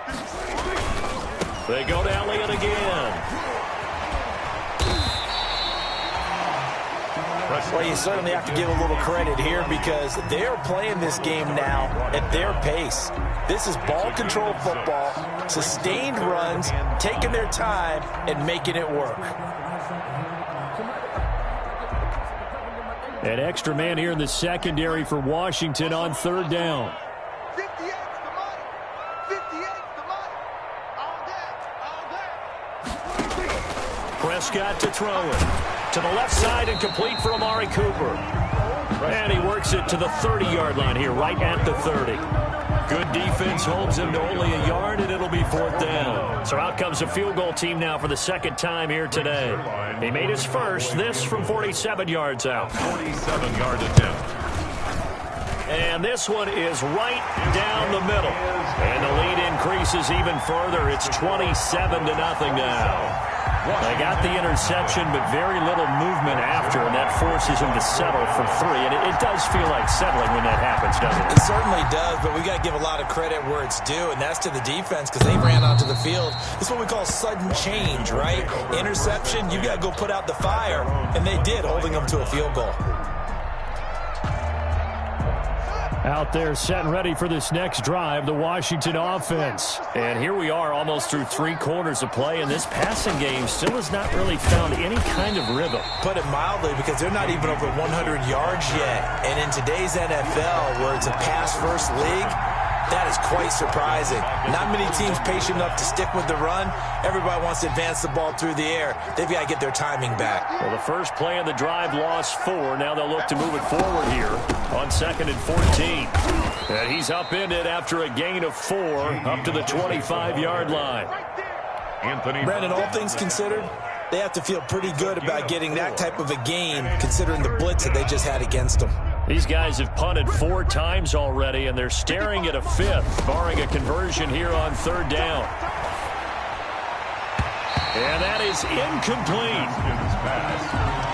56. They go to Elliott again. Well, you certainly have to give a little credit here because they're playing this game now at their pace. This is ball control football, sustained runs, taking their time, and making it work. An extra man here in the secondary for Washington on 3rd down. 58's the money. 58's the money. All day. Prescott to throw it. To the left side and complete for Amari Cooper. And he works it to the 30-yard line here, right at the 30. Good defense holds him to only a yard, and it'll be 4th down. So out comes a field goal team now for the 2nd time here today. He made his first, this from 47 yards out. 47-yard attempt. And this one is right down the middle. And the lead increases even further. It's 27-0 now. They got the interception, but very little movement after, and that forces him to settle for 3. And it does feel like settling when that happens, doesn't it? It certainly does, but we got to give a lot of credit where it's due, and that's to the defense because they ran onto the field. This is what we call sudden change, right? Interception, you got to go put out the fire, and they did, holding them to a field goal. Out there set and ready for this next drive, the Washington offense. And here we are almost through 3 quarters of play, and this passing game still has not really found any kind of rhythm. Put it mildly, because they're not even over 100 yards yet. And in today's NFL, where it's a pass-first league, that is quite surprising. Not many teams patient enough to stick with the run. Everybody wants to advance the ball through the air. They've got to get their timing back. Well, the first play of the drive lost 4. Now they'll look to move it forward here on 2nd and 14. And he's upended after a gain of 4 up to the 25-yard line. Brandon, all things considered, they have to feel pretty good about getting that type of a game, considering the blitz that they just had against them. These guys have punted 4 times already, and they're staring at a 5th, barring a conversion here on 3rd down. And that is incomplete. Pass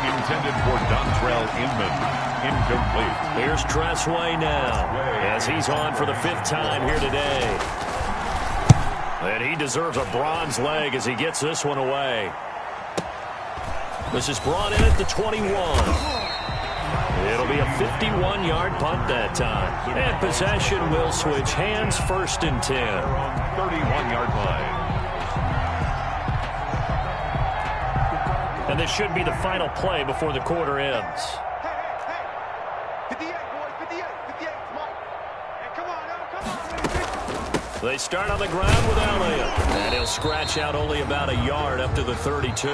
intended for Dontrell Inman. Incomplete. Here's Tressway now, as he's on for the 5th time here today. And he deserves a bronze leg as he gets this one away. This is brought in at the 21. It'll be a 51-yard punt that time. And possession will switch hands, 1st and 10. 31-yard line. And this should be the final play before the quarter ends. Hey, 58, boys, 58, 58, Mike. Hey, come on, come on. They start on the ground with Elliott. And he'll scratch out only about a yard up to the 32.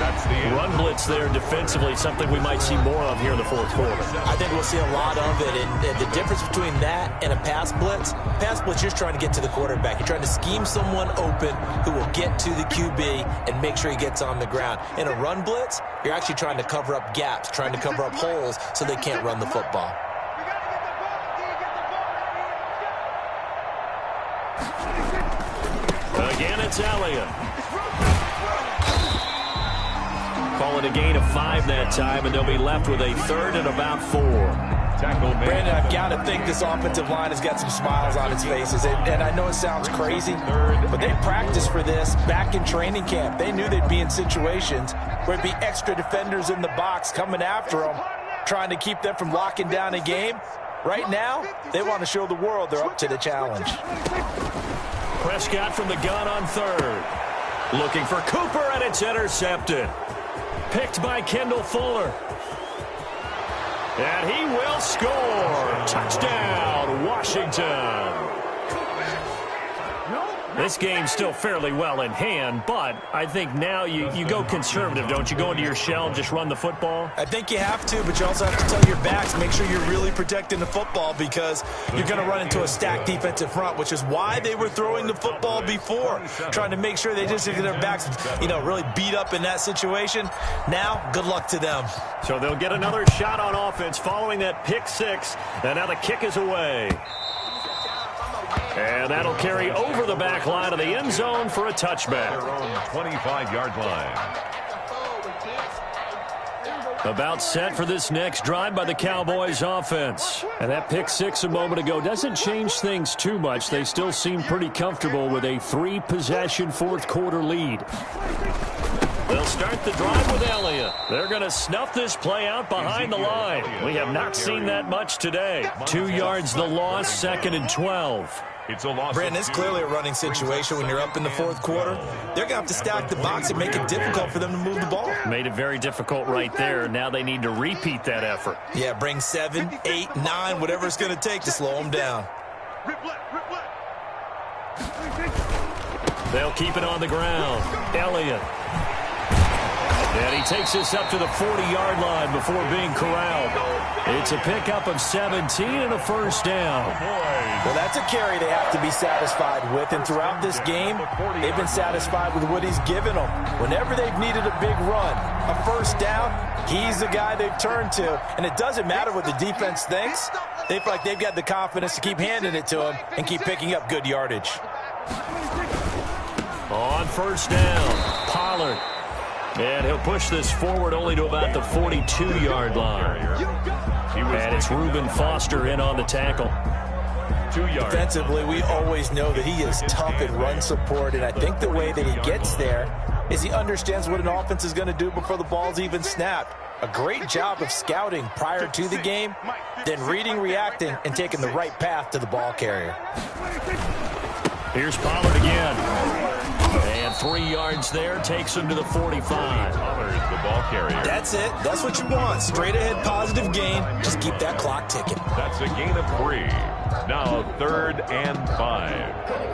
That's the end. Run blitz there defensively, something we might see more of here in the 4th quarter. I think we'll see a lot of it, and the difference between that and a pass blitz, you're just trying to get to the quarterback. You're trying to scheme someone open who will get to the QB and make sure he gets on the ground. In a run blitz, you're actually trying to cover up gaps, trying to cover up holes so they can't run the football. Again, it's Elliott. Call it a gain of 5 that time, and they'll be left with a 3rd and about 4. Brandon, I've got to think this offensive line has got some smiles on its faces. And I know it sounds crazy, but they practiced for this back in training camp. They knew they'd be in situations where it'd be extra defenders in the box coming after them, trying to keep them from locking down a game. Right now, they want to show the world they're up to the challenge. Prescott from the gun on 3rd. Looking for Cooper, and it's intercepted. Picked by Kendall Fuller. And he will score. Touchdown, Washington. This game's still fairly well in hand, but I think now you go conservative, don't you? Go into your shell and just run the football? I think you have to, but you also have to tell your backs, make sure you're really protecting the football because you're going to run into a stacked defensive front, which is why they were throwing the football before, trying to make sure they just get their backs, really beat up in that situation. Now, good luck to them. So they'll get another shot on offense following that pick 6, and now the kick is away. And that'll carry over the back line of the end zone for a touchback. Their own 25-yard line. About set for this next drive by the Cowboys offense. And that pick 6 a moment ago doesn't change things too much. They still seem pretty comfortable with a 3-possession 4th quarter lead. They'll start the drive with Elliott. They're going to snuff this play out behind the line. We have not seen that much today. 2 yards the loss, 2nd and 12. It's a loss. Brandon, it's clearly a running situation when you're up in the 4th quarter. They're going to have to stack the box and make it difficult for them to move the ball. Made it very difficult right there. Now they need to repeat that effort. Yeah, bring 7, 8, 9, whatever it's going to take to slow them down. They'll keep it on the ground. Elliott. And he takes this up to the 40-yard line before being corralled. It's a pickup of 17 and a 1st down. Well, that's a carry they have to be satisfied with. And throughout this game, they've been satisfied with what he's given them. Whenever they've needed a big run, a 1st down, he's the guy they've turned to. And it doesn't matter what the defense thinks. They feel like they've got the confidence to keep handing it to him and keep picking up good yardage. On 1st down, Pollard. And he'll push this forward only to about the 42-yard line. And it's Reuben Foster in on the tackle. 2 yards. Defensively, we always know that he is tough in run support, and I think the way that he gets there is he understands what an offense is going to do before the ball's even snapped. A great job of scouting prior to the game, then reading, reacting, and taking the right path to the ball carrier. Here's Pollard again. And 3 yards there takes him to the 45. Pollard's the ball carrier. That's it. That's what you want. Straight ahead positive gain. Just keep that clock ticking. That's a gain of 3. Now 3rd and 5.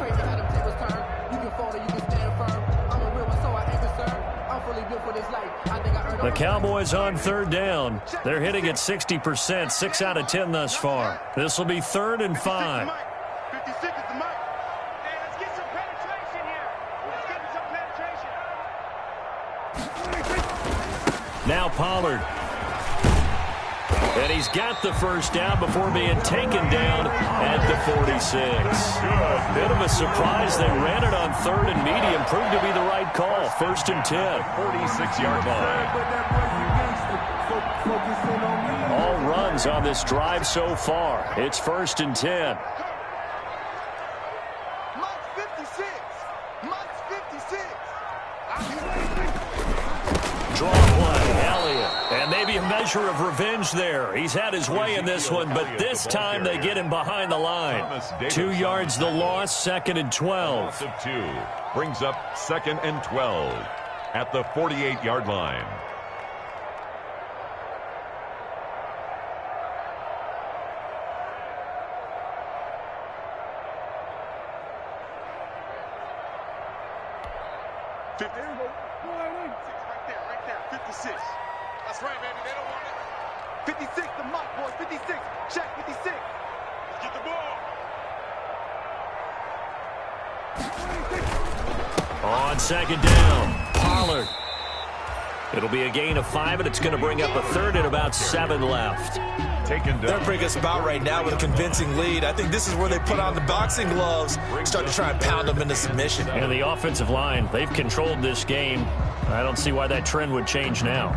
The Cowboys on 3rd down. They're hitting at 60%, 6 out of 10 thus far. This will be 3rd and 5. 56 is the mic. Hey, let's get some penetration here. Let's get some Now Pollard. And he's got the first down before being taken down at the 46. Bit of a surprise. They ran it on 3rd and medium. Proved to be the right call. 1st and 10. 46-yard line. All runs on this drive so far. It's 1st and 10. Mike's 56. Mike's 56. Draw play, Elliott. And maybe a measure of revenge there. He's had his way in this one, but this time they get him behind the line. 2 yards the loss, 2nd and 12. Of 2 brings up 2nd and 12 at the 48-yard line. There we go. Right there. 56. That's right, baby. They don't want it. 56, the Mike, boys. 56. Check 56. Let's get the ball. On 2nd down, Pollard. It'll be a gain of 5, and it's going to bring up a 3rd and about 7 left. Taken They're down. bringing us about right now with a convincing lead. I think this is where they put on the boxing gloves, start to try and pound them into submission. And the offensive line, they've controlled this game. I don't see why that trend would change now.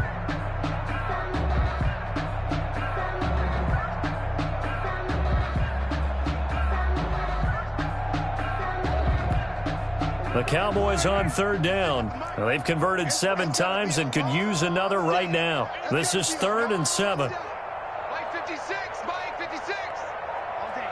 The Cowboys on 3rd down. They've converted 7 times and could use another right now. This is 3rd and 7. Mike 56, Mike 56. All day.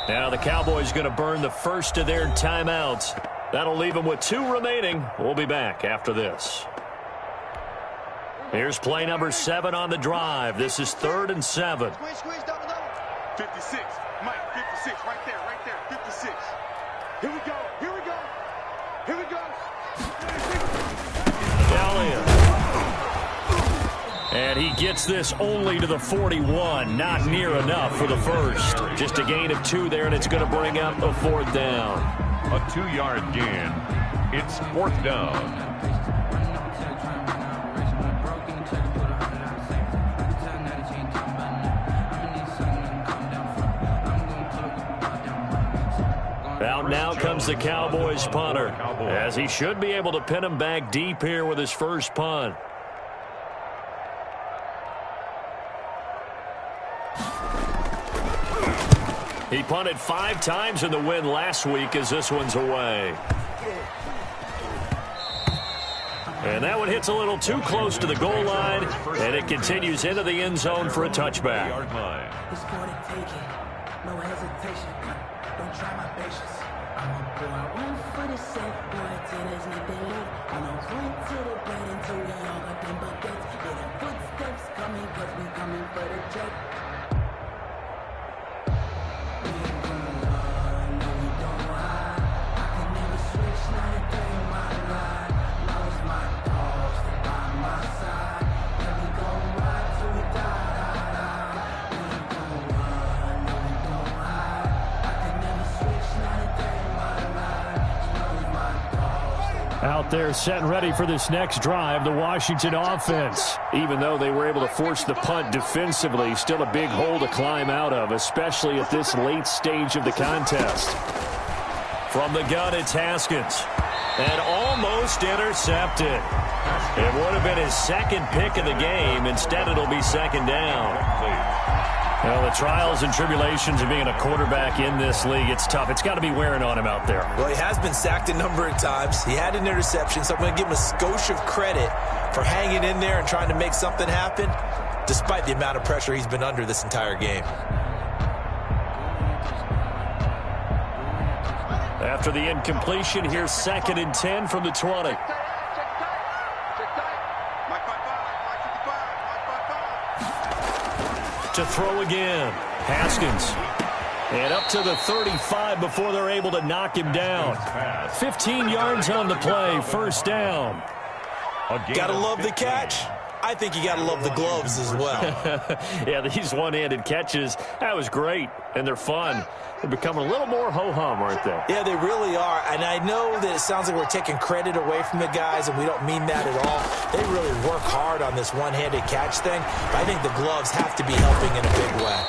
Now the Cowboys going to burn the first of their timeouts. That'll leave them with 2 remaining. We'll be back after this. Here's play number 7 on the drive. This is 3rd and 7. Squeeze, double. 56. Mike, 56. Right there. 56. Here we go. Elliott. And he gets this only to the 41. Not near enough for the first. Just a gain of 2 there, and it's going to bring up a 4th down. A 2-yard gain. It's 4th down. Out now comes the Cowboys punter, as he should be able to pin him back deep here with his first punt. He punted 5 times in the win last week as this one's away. And that one hits a little too close to the goal line, and it continues into the end zone for a touchback. It's more than taking, no hesitation. Don't try my patience. I'm a boy, one for the safe boy, till there's nothing left. On a point to the bread until we all got them buckets. Yeah, the footsteps coming, cause we coming for the check. We ain't gonna lie, no we don't hide. I can never switch, not a day in my life. Lost my dogs, they by my side. Yeah, we gon' ride till we die. We ain't gonna lie, no we don't hide. I can never switch, not a day in my life. Lost my dogs, they by Out there set and ready for this next drive, the Washington offense. Even though they were able to force the punt defensively, still a big hole to climb out of, especially at this late stage of the contest. From the gun, it's Haskins. And almost intercepted. It would have been his 2nd pick of the game. Instead, it'll be 2nd down. Well, the trials and tribulations of being a quarterback in this league, it's tough. It's got to be wearing on him out there. Well, he has been sacked a number of times. He had an interception, so I'm going to give him a skosh of credit for hanging in there and trying to make something happen, despite the amount of pressure he's been under this entire game. After the incompletion, here's 2nd and 10 from the 20. Check tight. Mike 55. To throw again. Haskins. And up to the 35 before they're able to knock him down. 15 yards on the play. First down. Gotta love the catch. I think you got to love the gloves as well. Yeah, these one-handed catches, that was great, and they're fun. They're becoming a little more ho-hum, aren't they? Yeah, they really are, and I know that it sounds like we're taking credit away from the guys, and we don't mean that at all. They really work hard on this one-handed catch thing, but I think the gloves have to be helping in a big way.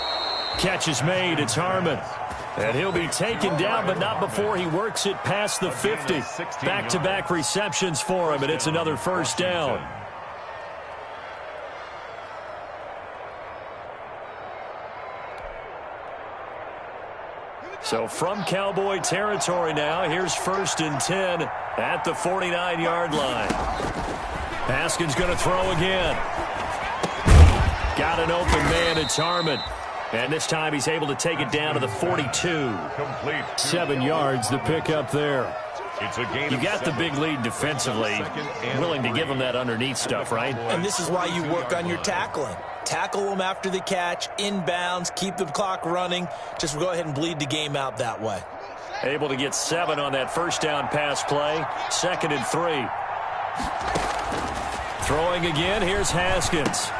Catch is made. It's Harmon. And he'll be taken down, but not before he works it past the 50. Back-to-back receptions for him, and it's another first down. So from Cowboy territory now, here's 1st and 10 at the 49-yard line. Haskins going to throw again. Got an open man. It's Harmon. And this time he's able to take it down to the 42. 7 yards to pick up there. You got the big lead defensively. Willing to give them that underneath stuff, right? And this is why you work on your tackling. Tackle them after the catch, inbounds, keep the clock running. Just go ahead and bleed the game out that way. Able to get 7 on that first down pass play. 2nd and 3. Throwing again. Here's Haskins.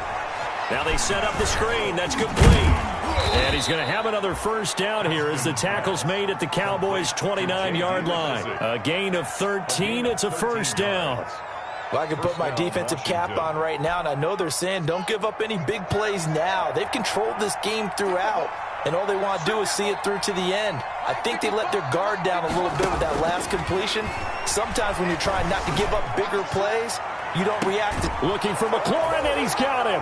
Now they set up the screen. That's complete. And he's going to have another first down here as the tackle's made at the Cowboys' 29-yard line. A gain of 13. It's a first down. Well, I can put my defensive cap on right now, and I know they're saying don't give up any big plays now. They've controlled this game throughout, and all they want to do is see it through to the end. I think they let their guard down a little bit with that last completion. Sometimes when you're trying not to give up bigger plays, you don't react. Looking for McLaurin, and he's got him.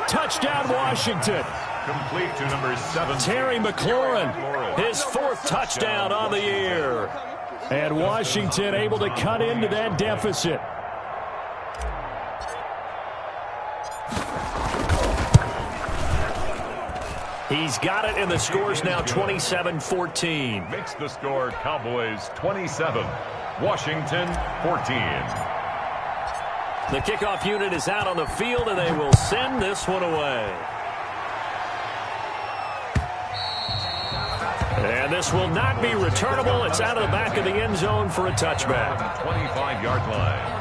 Touchdown, Washington. Complete to number 7. Terry McLaurin, his 4th touchdown on the year. And Washington able to cut into that deficit. He's got it, and the score's now 27-14. Makes the score Cowboys 27, Washington 14. The kickoff unit is out on the field, and they will send this one away. And this will not be returnable. It's out of the back of the end zone for a touchback. 25-yard line.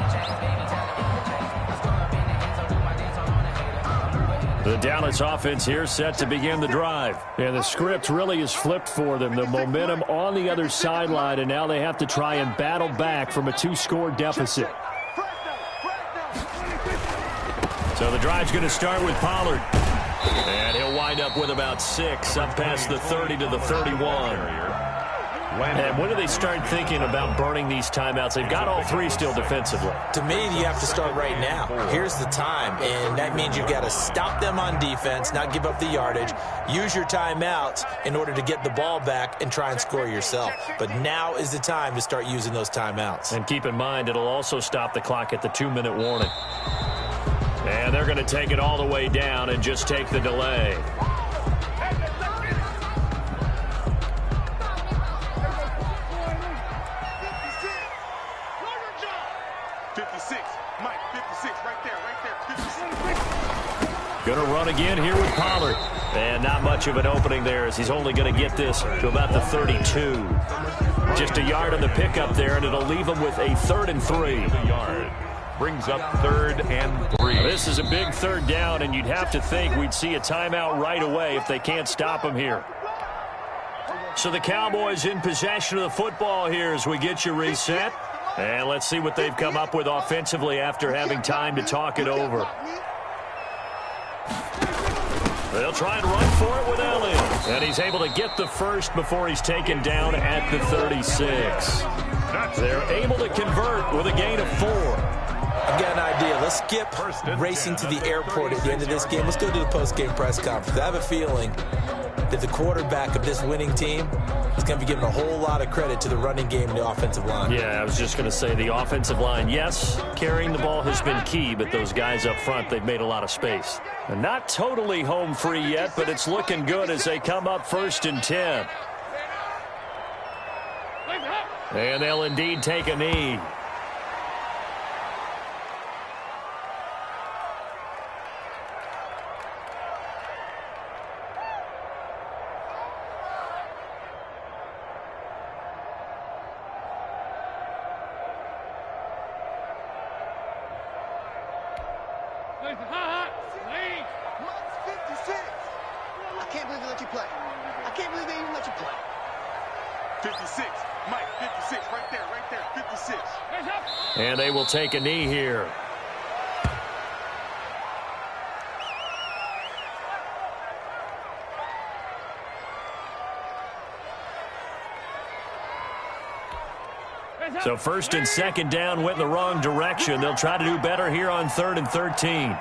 The Dallas offense here set to begin the drive. And the script really is flipped for them. The momentum on the other sideline, and now they have to try and battle back from a 2-score deficit. So the drive's going to start with Pollard. And he'll wind up with about 6, up past the 30 to the 31. And when do they start thinking about burning these timeouts? They've got all 3 still defensively. To me, you have to start right now. Here's the time, and that means you've got to stop them on defense, not give up the yardage, use your timeouts in order to get the ball back and try and score yourself. But now is the time to start using those timeouts. And keep in mind, it'll also stop the clock at the 2-minute warning. And they're going to take it all the way down and just take the delay. 56, Mike, 56, right there, 56. Going to run again here with Pollard. And not much of an opening there as he's only going to get this to about the 32. Just a yard on the pickup there, and it'll leave him with a 3rd and 3. A yard. Brings up 3rd and 3. Now, this is a big 3rd down, and you'd have to think we'd see a timeout right away if they can't stop him here. So the Cowboys in possession of the football here as we get you reset. And let's see what they've come up with offensively after having time to talk it over. They'll try and run for it with Elliott. And he's able to get the first before he's taken down at the 36. They're able to convert with a gain of 4. I've got an idea. Let's skip racing to the airport at the end of this game. Let's go to the post-game press conference. I have a feeling that the quarterback of this winning team is going to be giving a whole lot of credit to the running game and the offensive line. Yeah, I was just going to say the offensive line, yes, carrying the ball has been key, but those guys up front, they've made a lot of space. And not totally home free yet, but it's looking good as they come up 1st and 10. And they'll indeed take a knee. Mike's 56. I can't believe they let you play. I can't believe they even let you play. 56. Mike, 56. Right there, 56. And they will take a knee here. So first and second down went in the wrong direction. They'll try to do better here on 3rd and 13.